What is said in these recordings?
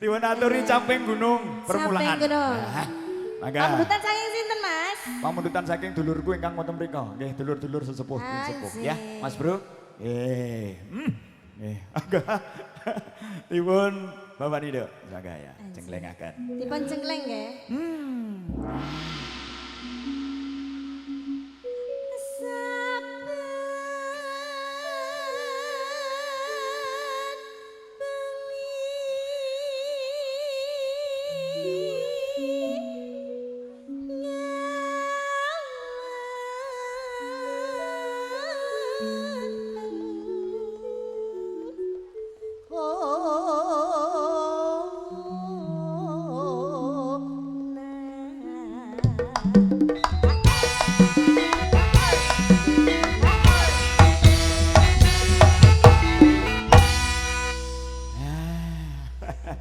Dipun aturi Camping Gunung Permulangan. Camping Gunung. Mangga. Pambutan saking sinten, Mas? Pamundutan saking dulurku ingkang wonten mrika. Nggih, dulur-dulur sesepuh, sesepuh ya. Mas Bro. Nggih. Nggih. Mangga. Dipun Bapak Nido. Mangga ya, cenglengaken. Dipun cengkleng nggih.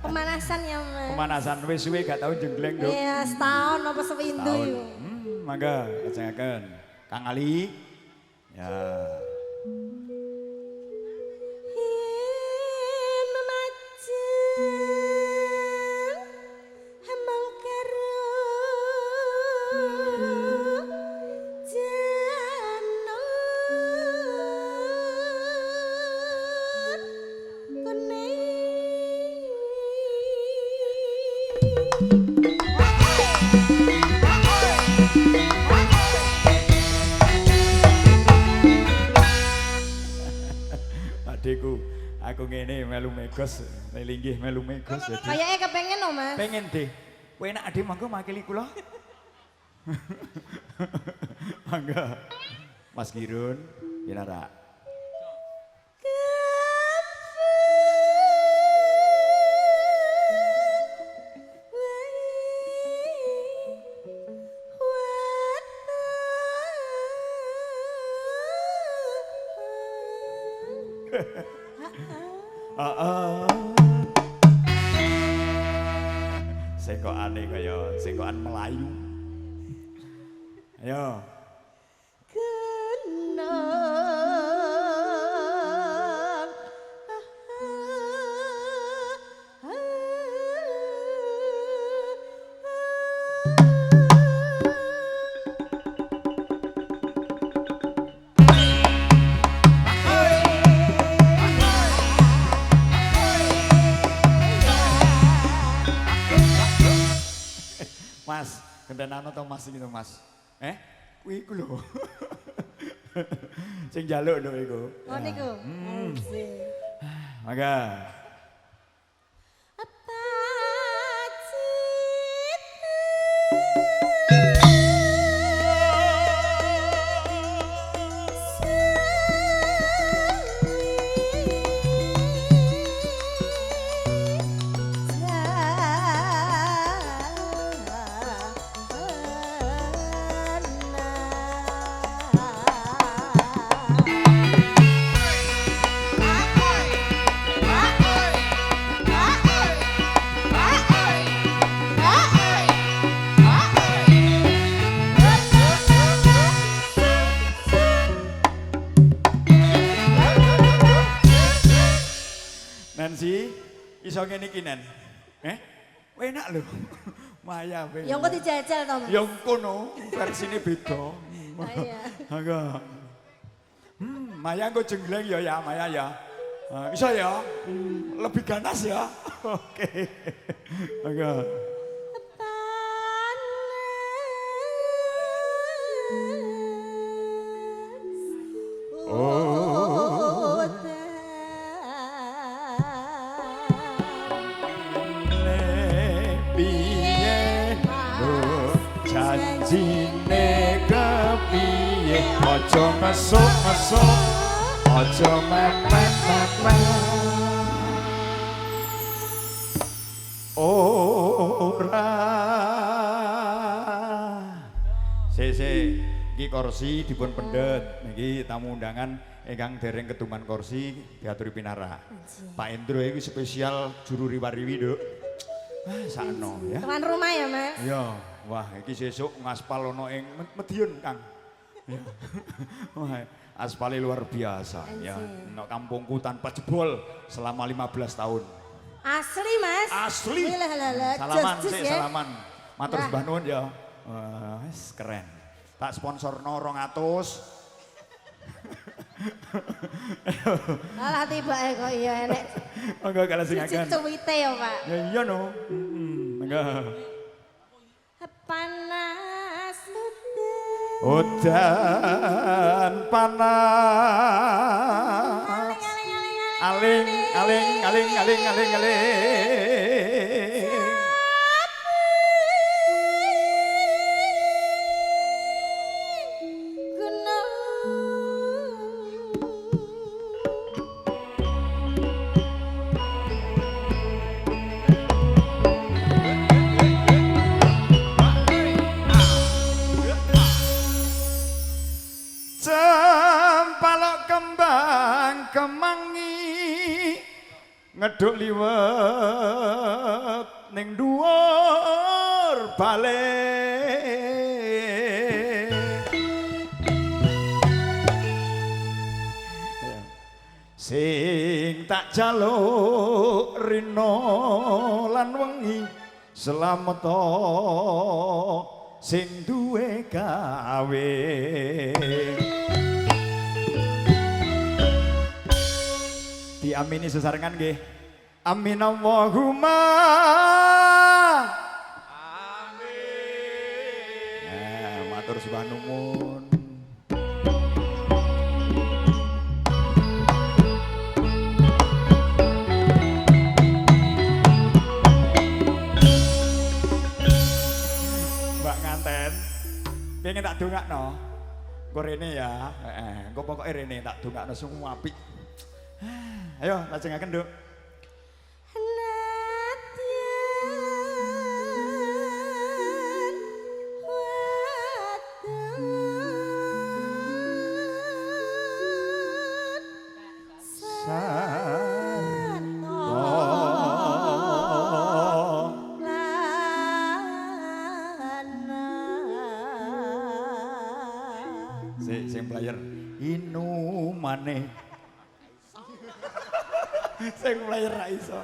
Pemanasan ya, Mas. Pemanasan wis suwe gak tau jenggleng, Dok. Iya, setahun apa sewindu yo. Mangga, kajengaken. Kang Ali. Ya. Adekku, aku ngene melu megos, linggih melu megos jadi. Kayaknya kepengen loh, Mas. Pengen deh. Kowe enak adek mangga makili kula. Mangga. Mas Girun, Ginara. Sekokane kaya sekokan Melayu. Ayo. Mas, gentenan atau Mas gitu, Mas? Kuwi iku lho. Sing njaluk lho iku. Oh niku. Mangga. Nancy, iso ngene iki Nen. Enak lho. Maya pe. Ya engko dijajal to, Mas. Ya ngono, versine beda. Iya. Mangga. Maya engko jenggleng ya Maya ya. Bisa ya? Lebih ganas ya. Oke. Mangga. Janjine kepiye aja mesuk-mesuk aja mepet-mepet ora sik iki kursi dipun pendet niki tamu undangan ingkang dereng ketuman kursi diaturi pinara Pak Endro iki spesial juru riwariwi Nduk sakno ya Tuan rumah ya, Mas. iya. Wah, iki sesuk ngaspal ono ing Madiun, Kang. Ya. Wah, aspalnya luar biasa ya. Nek kampungku tanpa jebol selama 15 tahun. Asli Mas. Asli. Lah. Salaman Jus-jus sih, ya. salaman. Matur Nah. sembah nuwun ya. Wes keren. Tak sponsorno 200. Alah tibake kok iya enek. Monggo kala sing Cuci akan. tuwite ya Pak. Ya iya no. Monggo. Panas Udan panas. Aling. Cempalok kembang kemangi ngeduk liwet ning dhuwur balik sing tak jaluk rino lan wengi slamet sing duwe gawe diamini sesarengan nggih amin Allahumma amin matur sembah nuwun Mbak nganten pengen tak dongakno engko rene ya engko pokoke rene tak dongakno semua apik ayo lajengaken Nduk sing player inumane sing player ra iso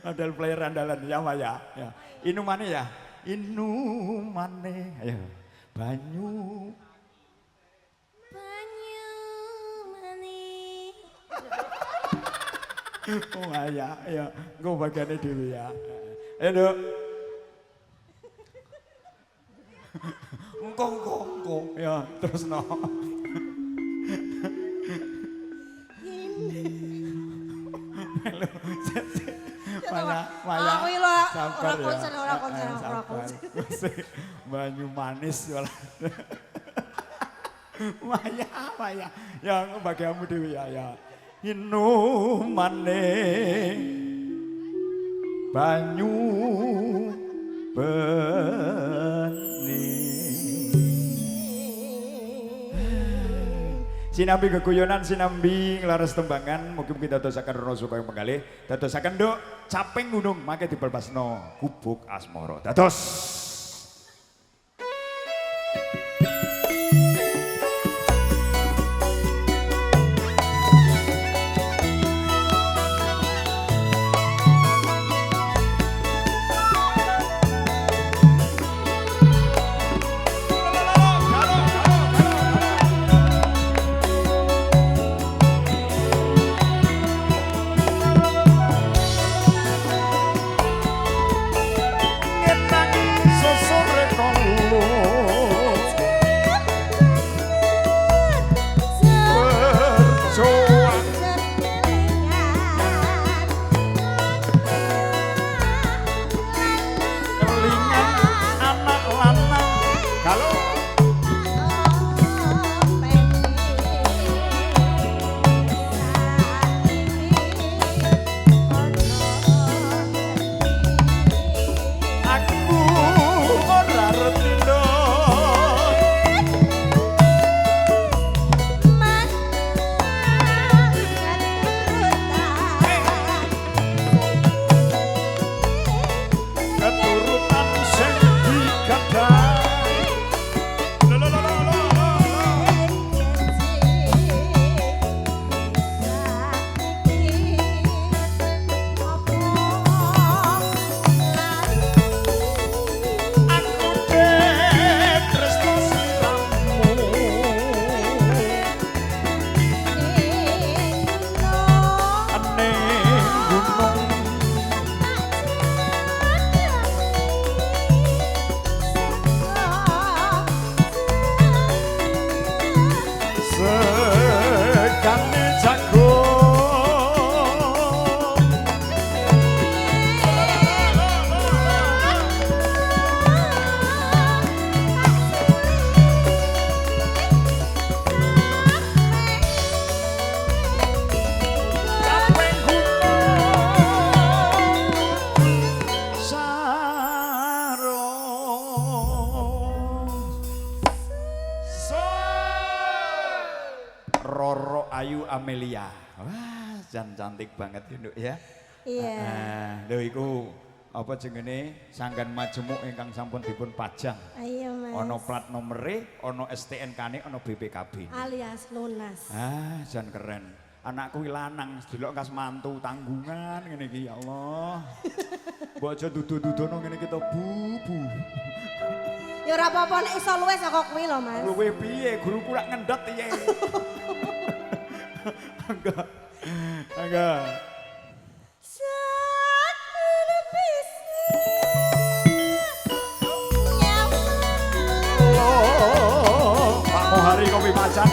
modal player andalan ya Maya ya inumane ya inumane ayo banyu mani. oh Maya ya engko bagane dhewe ya ayo Nduk engko ya terusno Maya Aku lho sabar ora konsen. sabar. Banyu manis malah. Maya ya bagianmu dhewe ya inumane banyu bening sinambi keguyonan sinambi nglaras tembangan mugi-mugi dadosaken rono supaya menggalih dadosaken Nduk caping gunung mangke dibelbasno gubuk asmara dados Ayu Amelia. Wah, jan cantik banget Nduk ya. Iya. Lho iku apa jenenge sanggan majemuk ingkang sampun dipun pajang. Ayo Mas. Ana plat nomere, ana STNK-ne, ana BPKB. Alias lunas. Jan keren. Anakku lanang, delok kas mantu tanggungan ngene iki ya Allah. Mbok aja dudu-dudono ngene iki to, Bu. Ya ora apa-apa nek iso luwes saka kuwi lho Mas. Luwe piye? Guruku rak ngendhet piye? Enggak. Pak Mohari kopi macan.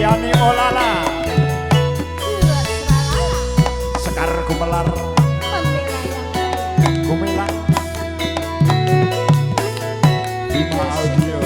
Yani olala Sekar gumelar Gumelang Bima Audio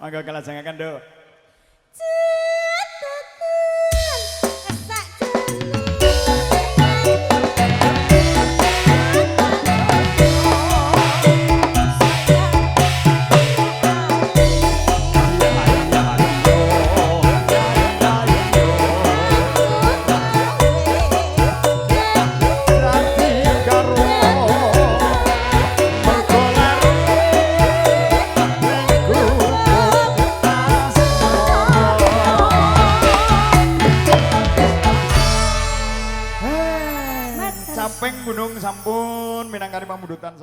Mangga kelajengaken, Nduk. Caping gunung sampun minangkani pamundutan